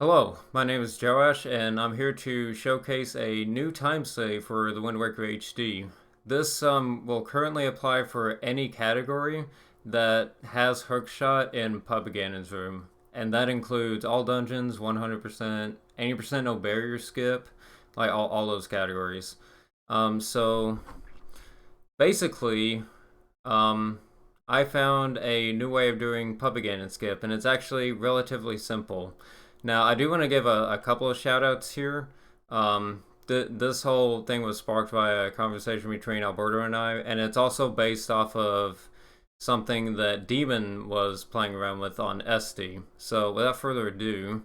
Hello, my name is Joash, and I'm here to showcase a new time save for the Wind Waker HD. This will currently apply for any category that has hookshot in Pub Ganon's room, and that includes all dungeons, 100%, 80% no barrier skip, like all those categories. So basically, I found a new way of doing Pub Ganon skip, and it's actually relatively simple. Now, I do want to give a couple of shoutouts here. This whole thing was sparked by a conversation between Alberto and I, and it's also based off of something that Demon was playing around with on SD. So, without further ado,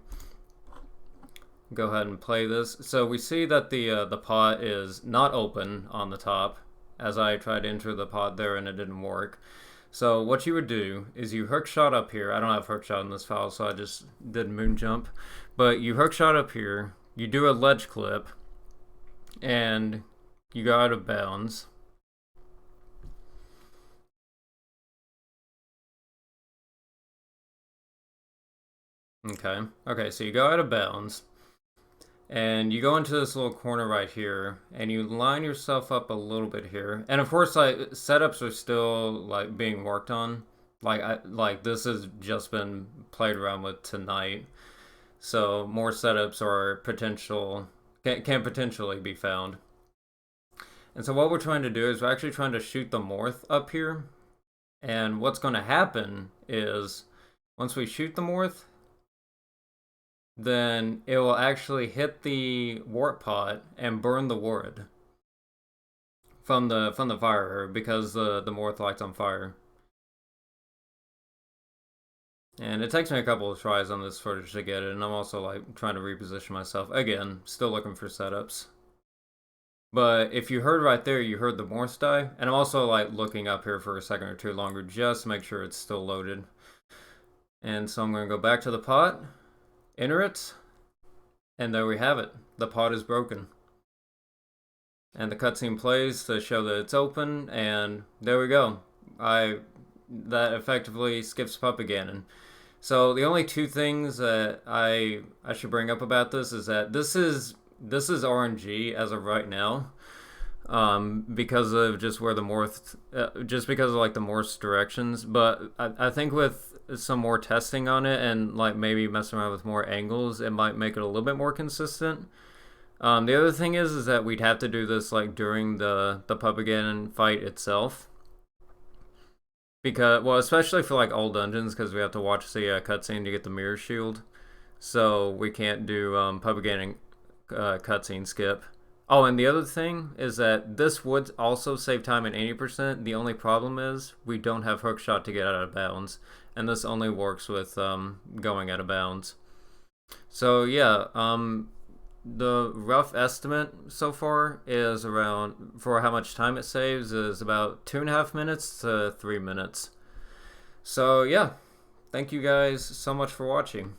go ahead and play this. So, we see that the pot is not open on the top, as I tried to enter the pot there and it didn't work. So what you would do is you hookshot up here. I don't have hookshot in this file, so I just did moon jump. But you hookshot up here, you do a ledge clip, and you go out of bounds. Okay, so you go out of bounds, and you go into this little corner right here, and you line yourself up a little bit here. And of course, like, setups are still like being worked on. Like this has just been played around with tonight, so more setups are can potentially be found. And so what we're trying to do is we're actually trying to shoot the morth up here. And what's going to happen is once we shoot the morth, then it will actually hit the wart pot and burn the wood from the fire because the morth lights on fire. And it takes me a couple of tries on this footage to get it, and I'm also like trying to reposition myself. Again, still looking for setups. But if you heard right there, you heard the morth die, and I'm also like looking up here for a second or two longer just to make sure it's still loaded. And so I'm going to go back to the pot, enter it, and there we have it. The pot is broken. And the cutscene plays to show that it's open, and there we go. That effectively skips Pub Ganon. So the only two things that I should bring up about this is that this is RNG as of right now, because of just where the morph, just because of like the morphs directions. But I think with some more testing on it and like maybe messing around with more angles, it might make it a little bit more consistent. The other thing is that we'd have to do this like during the Pub Ganon fight itself. Because, well, especially for like all dungeons, because we have to watch the cutscene to get the mirror shield. So we can't do Pub Ganon cutscene skip. Oh, and the other thing is that this would also save time at 80%. The only problem is we don't have hookshot to get out of bounds. And this only works with going out of bounds. So yeah, the rough estimate so far is around, for how much time it saves, is about 2.5 minutes to 3 minutes. So yeah, thank you guys so much for watching.